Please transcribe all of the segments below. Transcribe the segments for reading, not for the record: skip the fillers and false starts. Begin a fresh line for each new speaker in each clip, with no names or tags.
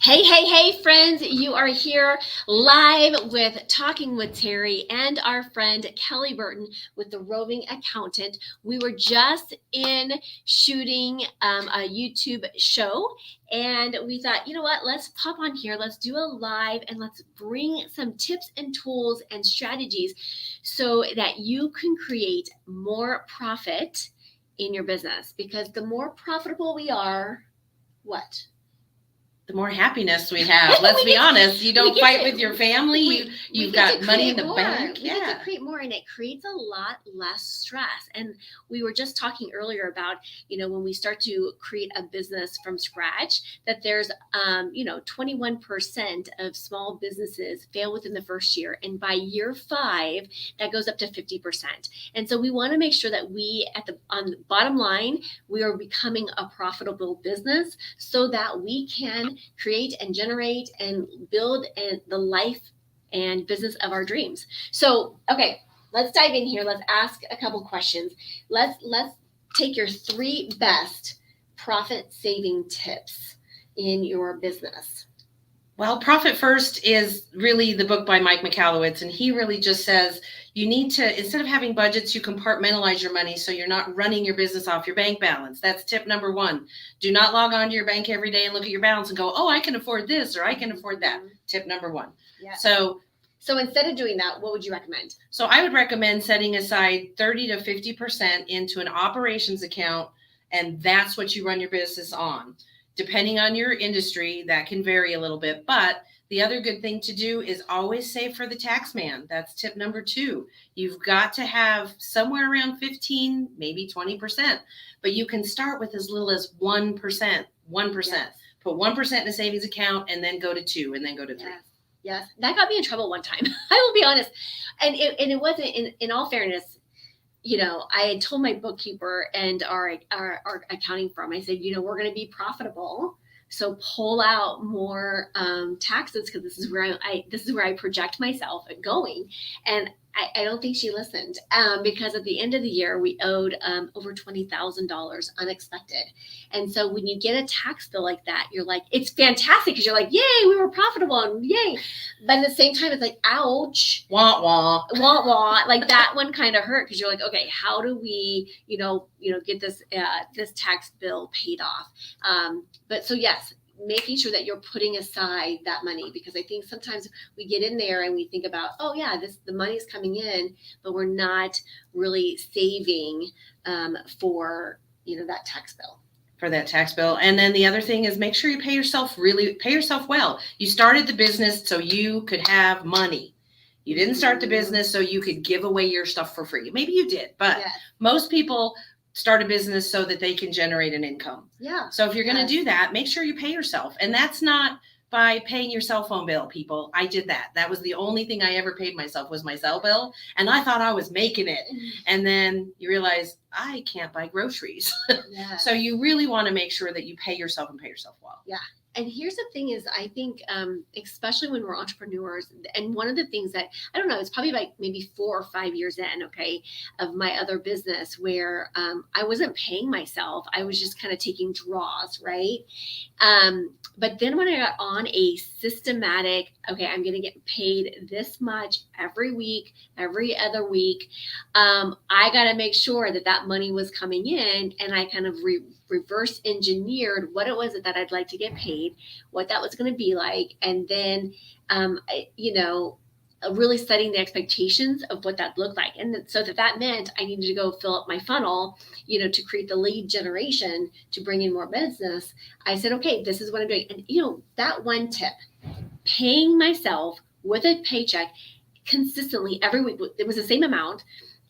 Hey, friends, you are here live with Talking with Terry and our friend Kelly Burton with the Roving Accountant. We were just in shooting a YouTube show, and we thought, you know what, let's pop on here, let's do a live, and let's bring some tips and tools and strategies so that you can create more profit in your business. Because the more profitable we are, what?
The more happiness we have. Let's be honest. You don't fight with your family. You've got money in the bank.
We get to create more, and it creates a lot less stress. And we were just talking earlier about, when we start to create a business from scratch, that there's, 21% of small businesses fail within the first year. And by year 5, that goes up to 50%. And so we want to make sure that on the bottom line, we are becoming a profitable business so that we can create and generate and build the life and business of our dreams. So, okay, let's dive in here. Let's ask a couple questions. Let's take your 3 best profit saving tips in your business.
Well, Profit First is really the book by Mike Michalowicz, and he really just says you need to, instead of having budgets, you compartmentalize your money so you're not running your business off your bank balance. That's tip number 1. Do not log on to your bank every day and look at your balance and go, oh, I can afford this or I can afford that. Tip number 1.
Yeah.
So
instead of doing that, what would you recommend?
So I would recommend setting aside 30 to 50% into an operations account, and that's what you run your business on. Depending on your industry, that can vary a little bit. But the other good thing to do is always save for the tax man. That's tip number 2. You've got to have somewhere around 15, maybe 20%. But you can start with as little as 1%. 1%. Yes. Put 1% in a savings account and then go to 2 and then go to 3.
Yes. That got me in trouble one time. I will be honest. And it wasn't, in all fairness, I had told my bookkeeper and our accounting firm, I said, we're going to be profitable, so pull out more taxes, because this is where I project myself going. And I don't think she listened, because at the end of the year, we owed over $20,000 unexpected. And so when you get a tax bill like that, you're like, it's fantastic, because you're like, yay, we were profitable, and yay. But at the same time, it's like, ouch.
Wah, wah.
Wah, wah. Like that one kind of hurt, because you're like, okay, how do we, get this tax bill paid off? But so yes, making sure that you're putting aside that money, because I think sometimes we get in there and we think about, oh yeah, the money's coming in, but we're not really saving for that tax bill.
For that tax bill. And then the other thing is, make sure you pay yourself well. You started the business so you could have money. You didn't start the business so you could give away your stuff for free. Maybe you did, but most people start a business so that they can generate an income.
Yeah.
So if you're going to do that, make sure you pay yourself. And that's not by paying your cell phone bill, people. I did that. That was the only thing I ever paid myself, was my cell bill. And I thought I was making it. And then you realize I can't buy groceries. Yeah. So you really want to make sure that you pay yourself and pay yourself well.
Yeah. And here's the thing is, I think, especially when we're entrepreneurs, and one of the things that, I don't know, it's probably like maybe 4 or 5 years in, of my other business, where I wasn't paying myself. I was just kind of taking draws, right? But then when I got on a systematic, okay, I'm going to get paid this much every week, every other week, I got to make sure that money was coming in, and I kind of reverse engineered what it was that I'd like to get paid, what that was going to be like, and then really setting the expectations of what that looked like. And so that meant I needed to go fill up my funnel, to create the lead generation to bring in more business. I said, okay, this is what I'm doing. And that one tip, paying myself with a paycheck consistently every week, it was the same amount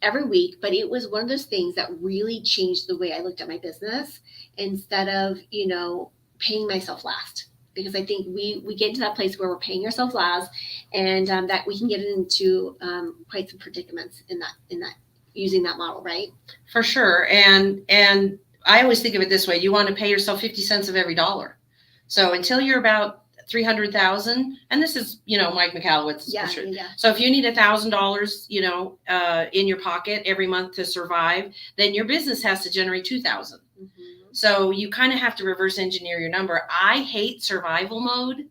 every week, but it was one of those things that really changed the way I looked at my business, instead of, paying myself last. Because I think we get into that place where we're paying ourselves last, and that we can get into quite some predicaments in that using that model, right?
For sure. And I always think of it this way: you want to pay yourself 50 cents of every dollar. So until you're about 300,000, and this is, Mike Michalowicz.
Yeah.
So if you need $1,000, in your pocket every month to survive, then your business has to generate 2,000. Mm-hmm. So you kind of have to reverse engineer your number. I hate survival mode.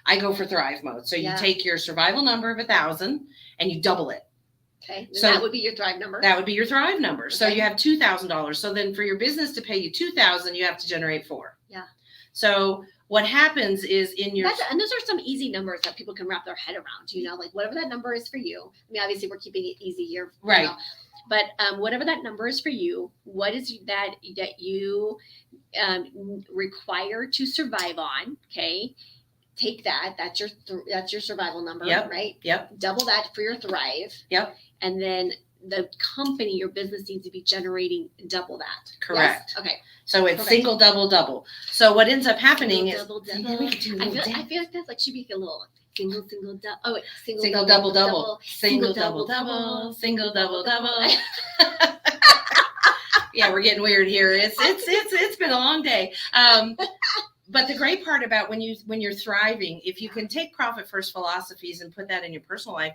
I go for thrive mode. So you take your survival number of 1,000 and you double it.
Okay. So that would be your thrive number.
That would be your thrive number. Okay. So you have $2,000. So then for your business to pay you $2,000, you have to generate 4.
Yeah.
So what happens is in your
and those are some easy numbers that people can wrap their head around, like whatever that number is for you. I mean, obviously we're keeping it easy here.
Right.
But whatever that number is for you, what is that you require to survive on? Okay. Take that. That's your survival number, right?
Yep.
Double that for your thrive.
Yep.
And then the company, your business needs to be generating double that.
Correct.
Yes? Okay.
So it's single, double, double. So what ends up happening is
double. I feel like that should be a little single, double. Oh, wait,
single, double, double. Single, double, double. Single, double, double. Yeah, we're getting weird here. It's been a long day. But the great part about when you're thriving, if you can take profit first philosophies and put that in your personal life,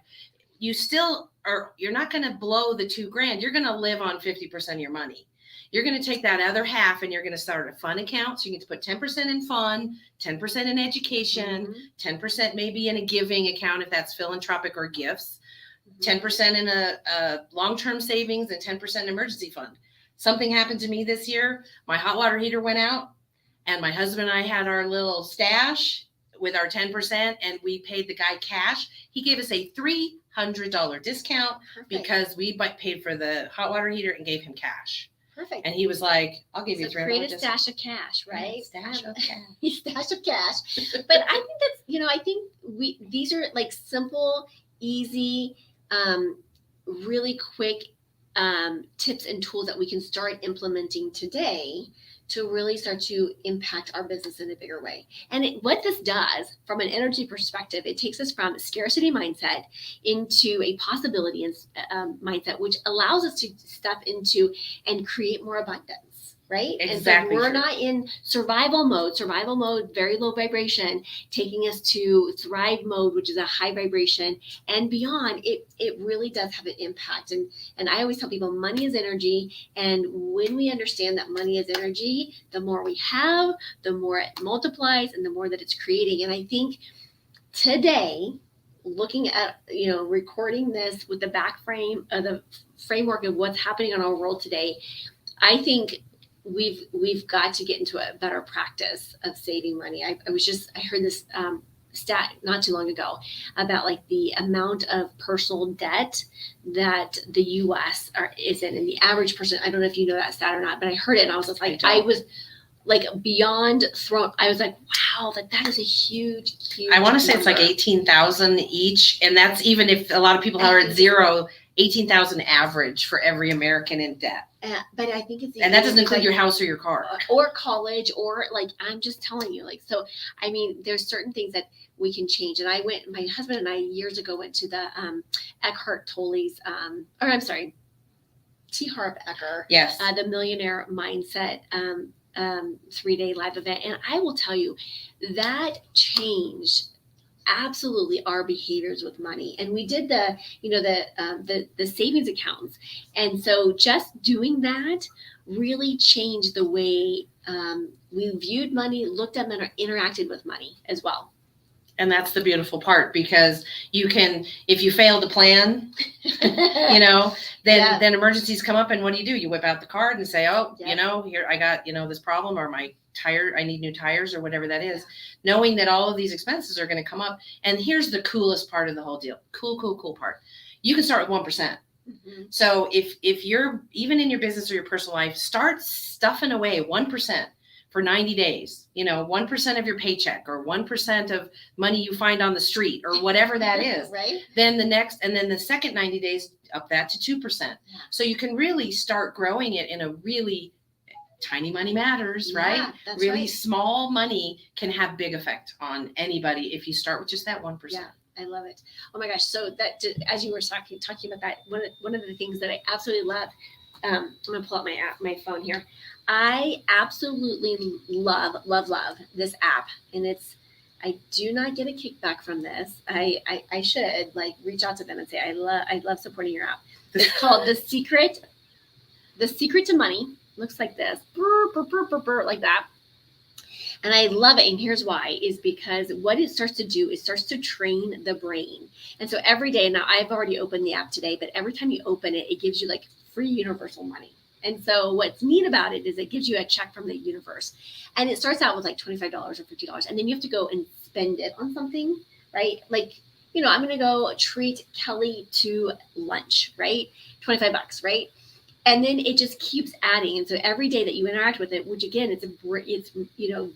you're not going to blow the $2,000. You're going to live on 50% of your money. You're going to take that other half and you're going to start a fun account. So you get to put 10% in fun, 10% in education, 10% maybe in a giving account if that's philanthropic or gifts, 10% in a long-term savings, and 10% emergency fund. Something happened to me this year. My hot water heater went out and my husband and I had our little stash with our 10% and we paid the guy cash. He gave us a $300 discount. Perfect. Because we paid for the hot water heater and gave him cash.
Perfect.
And he was like, I'll give you $300.
Create a stash of cash, right?
Stash of cash.
Stash of cash. But I think that's, I think these are like simple, easy, really quick tips and tools that we can start implementing today to really start to impact our business in a bigger way. And what this does from an energy perspective, it takes us from a scarcity mindset into a possibility mindset, which allows us to step into and create more abundance. Right?
Exactly.
And so we're not in survival mode, very low vibration, taking us to thrive mode, which is a high vibration and beyond. It really does have an impact. And I always tell people money is energy. And when we understand that money is energy, the more we have, the more it multiplies and the more that it's creating. And I think today, looking at, recording this with the the framework of what's happening in our world today, I think we've got to get into a better practice of saving money. I heard this stat not too long ago about like the amount of personal debt that the U.S. is in, and the average person. I don't know if you know that stat or not, but I heard it and I was just like, I was like beyond thrown. I was like, wow, that is a huge.
I want to say it's like 18,000 each, and that's even if a lot of people are at zero. 18,000 average for every American in debt.
But I think it's,
and that doesn't include your house or your car
or college, or like, I'm just telling you, like, so, I mean, there's certain things that we can change. And my husband and I years ago went to the Eckhart Tolle's, T. Harv Eker,
yes,
the Millionaire Mindset 3-day live event. And I will tell you that changed absolutely our behaviors with money. And we did the savings accounts. And so just doing that really changed the way we viewed money, looked at money, or interacted with money as well.
And that's the beautiful part, because you can, if you fail to plan, then emergencies come up, and what do? You whip out the card and say, here I got, this problem, or my tire, I need new tires, or whatever that is, knowing that all of these expenses are going to come up. And here's the coolest part of the whole deal. Cool part. You can start with 1%. Mm-hmm. So if you're even in your business or your personal life, start stuffing away 1%. For 90 days, 1% of your paycheck, or 1% of money you find on the street, or whatever that is.
Right.
Then the second 90 days, up that to 2%. Yeah. So you can really start growing it in a really tiny money matters, right?
That's
really
right.
Small money can have big effect on anybody if you start with just that 1%.
Yeah. I love it. Oh my gosh. So that, as you were talking about that, one of the things that I absolutely love, I'm going to pull up my phone here. I absolutely love this app, and I do not get a kickback from this. I should reach out to them and say I love supporting your app. It's called The Secret to Money. Looks like this, brr, brr, brr, brr, brr, like that. And I love it. And here's why, is because what it starts to do is starts to train the brain. And so every day, now I've already opened the app today, but every time you open it, it gives you like free universal money. And so what's neat about it is it gives you a check from the universe. And it starts out with like $25 or $50. And then you have to go and spend it on something, right? Like, I'm going to go treat Kelly to lunch, right? $25, right? And then it just keeps adding. And so every day that you interact with it, which again, it's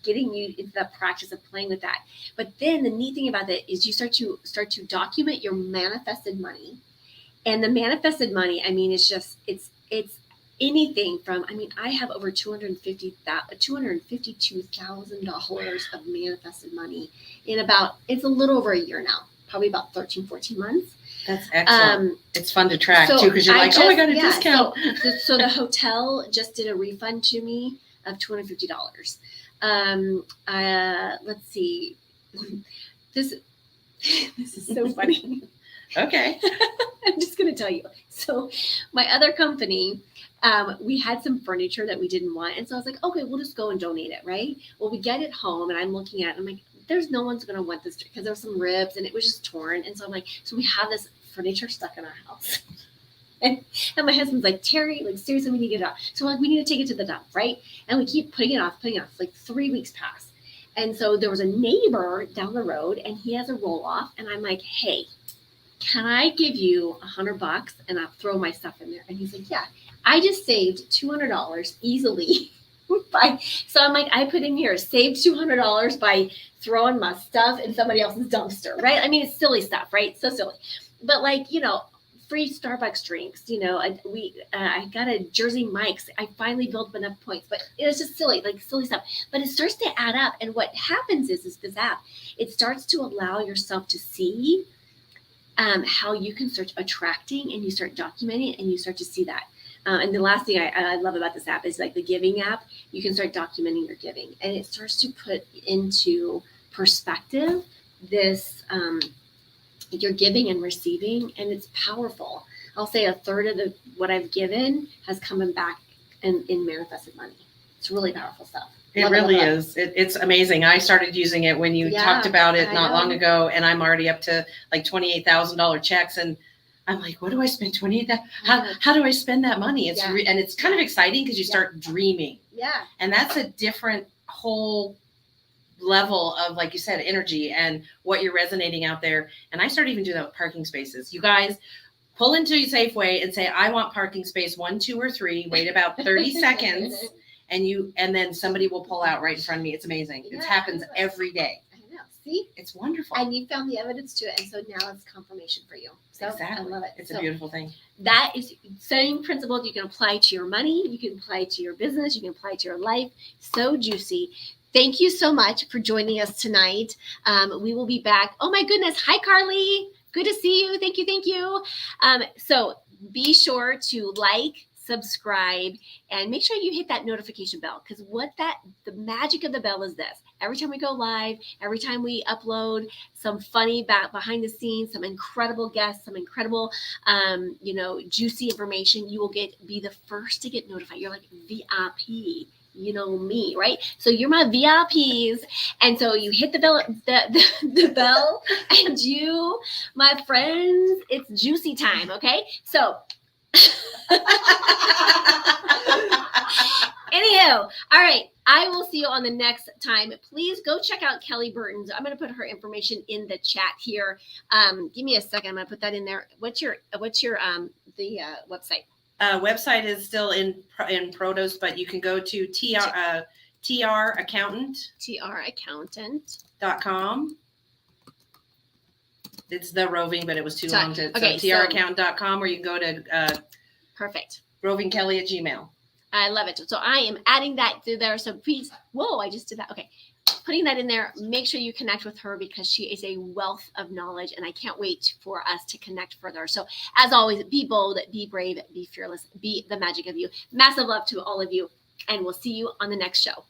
getting you into that practice of playing with that. But then the neat thing about it is you start to document your manifested money. And the manifested money, I mean, it's anything from, I have over $252,000 of manifested money it's a little over a year now, probably about 13, 14 months.
That's excellent. It's fun to track too, because you're I got a discount.
So the hotel just did a refund to me of $250. Let's see. This is so funny.
Okay.
I'm just going to tell you. So my other company, we had some furniture that we didn't want. And so I was like, okay, we'll just go and donate it, right? Well, we get it home and I'm looking at it. I'm like, there's no one's going to want this because there were some ribs and it was just torn. And so I'm like, so we have this furniture stuck in our house. and my husband's like, Terry, like seriously, we need to get it out. So we're like, we need to take it to the dump, right? And we keep putting it off. Like 3 weeks pass. And so there was a neighbor down the road and he has a roll off. And I'm like, hey, can I give you $100 and I'll throw my stuff in there? And he's like, yeah. I just saved $200 easily. So I'm like, I put in here, saved $200 by throwing my stuff in somebody else's dumpster, right? I mean, it's silly stuff, right? So silly. But free Starbucks drinks, I got a Jersey Mike's. I finally built up enough points, but it was just silly stuff. But it starts to add up. And what happens is this app, it starts to allow yourself to see how you can start attracting, and you start documenting and you start to see that. And the last thing I love about this app is like the giving app. You can start documenting your giving, and it starts to put into perspective this your giving and receiving, and it's powerful. I'll say a third of what I've given has come back in manifested money. It's really powerful stuff.
It really is. It's amazing. I started using it when you talked about it not long ago, and I'm already up to like $28,000 checks, and I'm like, what do I spend $28,000? How do I spend that money? It's and it's kind of exciting because you start dreaming.
Yeah.
And that's a different whole level of, like you said, energy and what you're resonating out there. And I started even doing that with parking spaces. You guys pull into a Safeway and say, I want parking space 1, 2, or 3. Wait about 30 seconds, and then somebody will pull out right in front of me. It's amazing. It happens every day.
See?
It's wonderful.
And you found the evidence to it. And so now it's confirmation for you. So
exactly.
I love it.
It's a beautiful thing.
That is same principle you can apply to your money. You can apply to your business. You can apply to your life. So juicy. Thank you so much for joining us tonight. We will be back. Oh my goodness. Hi, Carly. Good to see you. Thank you. So be sure to like, subscribe, and make sure you hit that notification bell, because the magic of the bell is this. Every time we go live, every time we upload some funny behind the scenes, some incredible guests, some incredible, juicy information, you will be the first to get notified. You're like VIP. You know me, right? So you're my VIPs, and so you hit the bell, the bell, and you, my friends, it's juicy time. Okay, so. Anywho, all right. I will see you on the next time. Please go check out Kelly Burton's. I'm going to put her information in the chat here. Give me a second. I'm going to put that in there. What's your the website?
Website is still in Protos, but you can go to traccountant. traccountant.com. It's the roving, but it was too long to. Okay, so traccountant.com, or you can go to
perfect.
rovingkelly@gmail.com.
I love it. So I am adding that through there. So please, I just did that. Okay. Putting that in there. Make sure you connect with her, because she is a wealth of knowledge, and I can't wait for us to connect further. So as always, be bold, be brave, be fearless, be the magic of you. Massive love to all of you, and we'll see you on the next show.